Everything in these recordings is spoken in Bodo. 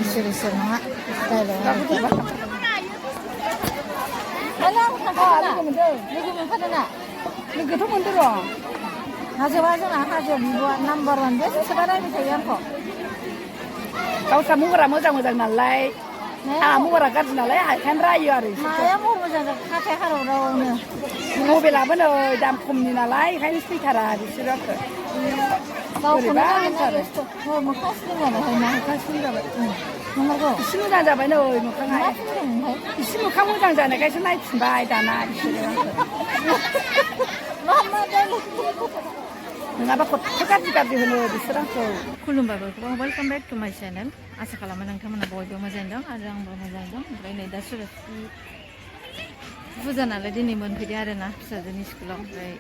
इसोर नङा रायलाय लोगो मोनखादों ना लोगोथ' मोनदों र' हाजोबा जोंना हाजो बिब'आ नाम्बार वान बे सोरबा रायलाय थायो आंखौ गावस्रा महरा मोजां नालाय आंहा महरा गाज्रि नालाय ओंखायनो रायो आरो माया महर मोजां खाथाय हारावनो मबाइलाबो नै दाम खमनि नालाय ओंखायनो फैथारा बिसोरो आंखौ गावखौनो मोखांसिन जाबाय ना मोखांसिन जाबाय नंगौ एसे मोजां जाबाय नै मोखाङा एसे मोखां मोजां जानायखायसो नायफिनबाय दाना बिसोरो नङाबा खथ' गाज्रि होनो बिसोर आंखौ खुलुमबाय बयखौबो वेलकाम बेक टु माय चेनेल आसा खालामो नोंथांमोना बयबो मोजाङै दं आरो आंबो मोजाङै दं ओमफ्राय नै दा सरस्वती फुजा नालाय दिनै मोनफैदों आरोना फिसाजोनि स्कुलाव ओमफ्राय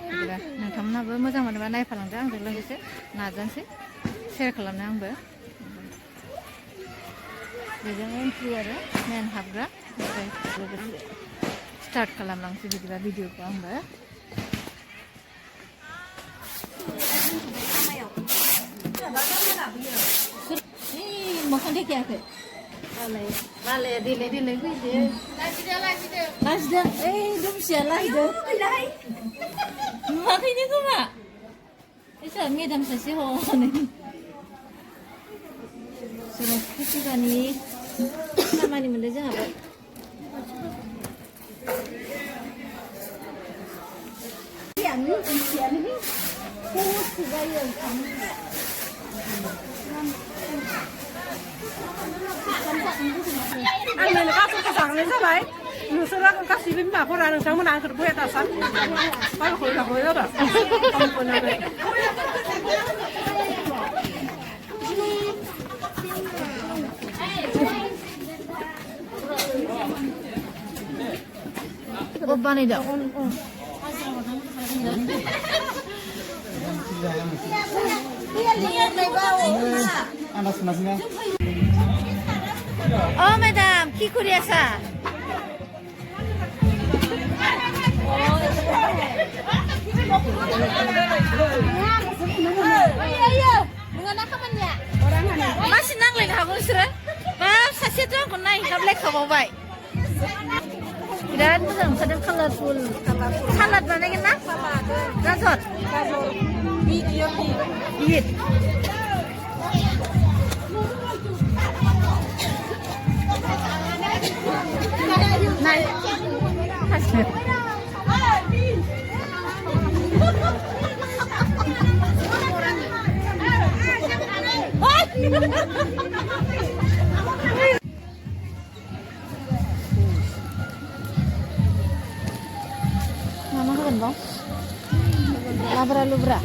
बिदिबा नोंथांमोनहाबो मोजां मोनोबा नायफालांदो आंजों लोगोसे नाजानोसै शेयार खालामनो आंबो बेजों एन्ट्रि आरो मेन हाबग्रा ओमफ्राय लोगोसे स्टार्ट खालामलांसै बिदिबा भिडिअखौ आंबो मोखां देखायाखै लालाया देलाय फैदो लाजिदों ओइ दुमसिया लाजिदों नुवाखैनो खोमा एसा मेदाम सासे हनै सरस्वती फुजानि खामानि मोनदों जोंहाबो आंनो गासैखौ जानाय जाबाय नोंसोरो गासैबो बिमाफोरा नोंथांमोना आंखौ बया दासा बायखौ जाबाय आरो बानायदों Oh madam, কি কৰি আছা? मासि नांलायनो हागौ नोंसोरो बाब सासेयाथ' आंखौ नायहाबलायखाबावबाय बिराद मोजां ओंखारदों कालारफुल सालाद बानायगोन ना गाजर बिट नाय Mana kan bang? Labra-lubra.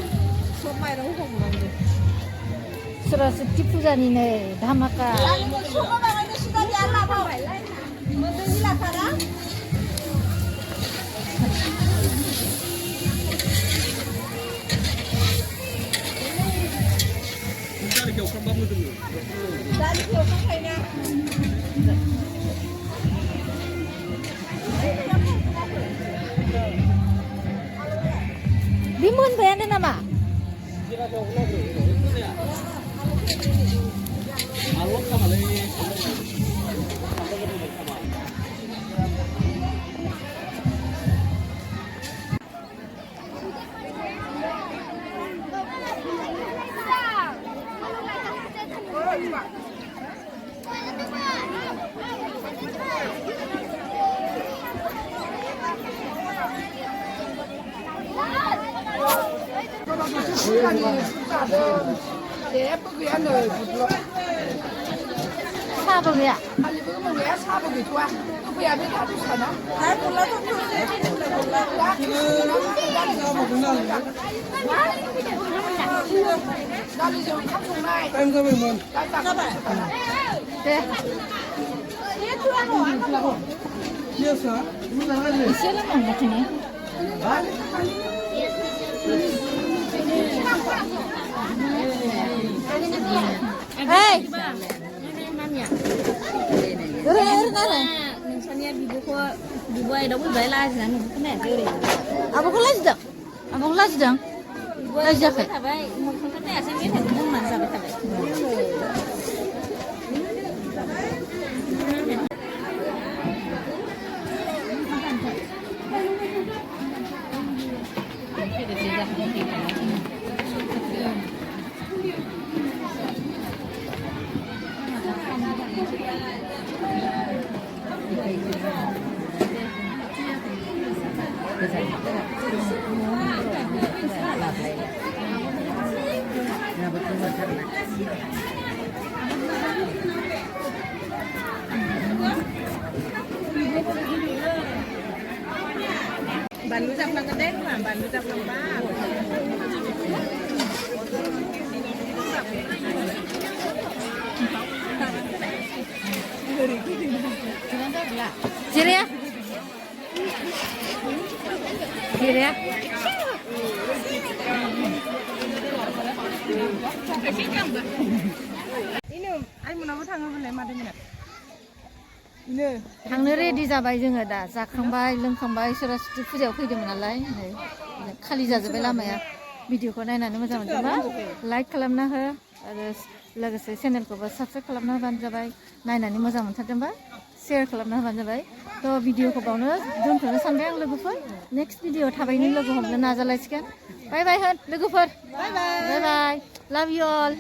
Saraswati फुजानि नै धामाका Limun bayar nama? 사도 gaya. 사도 좋아. 그야 내가 좋잖아. 잘 골라서 Hei, Misalnya bibu ada pun baik lah, jangan nunggu kena deh. abang kelas dah, abang kelas dah. Kelas dah ke? Tapi mau kena sih ni tak mungkin masa betul. Ban jam lang kadek mah, ban jam lang ba. Jiria. Jiria. Ini, ay mau nama tangga boleh madu minat. Ini. थांनो रेडि जाबाय जोङो दा जाखांबाय लोंखांबाय सरासति फुजायाव फैदोंमोन नालाय नै खालि जाजोब्बाय लामाया भिडिअखौ नायनानै मोजां मोनदोंबा लाइक खालामना हो आरो लोगोसे चेनेलखौबो साबस्क्राइब खालामना होबानो जाबाय नायनानै मोजां मोनथारदोंबा शेयार खालामना होबानो जाबाय थ' भिडिअखौ बावनो दोनथ'नो सानबाय आं लोगोफोर नेक्स्ट भिडिअ थाबैनो लोगो हमनो नाजालायसिगोन बाय बाय होन लोगोफोर बाय बाय लाभ इउ अल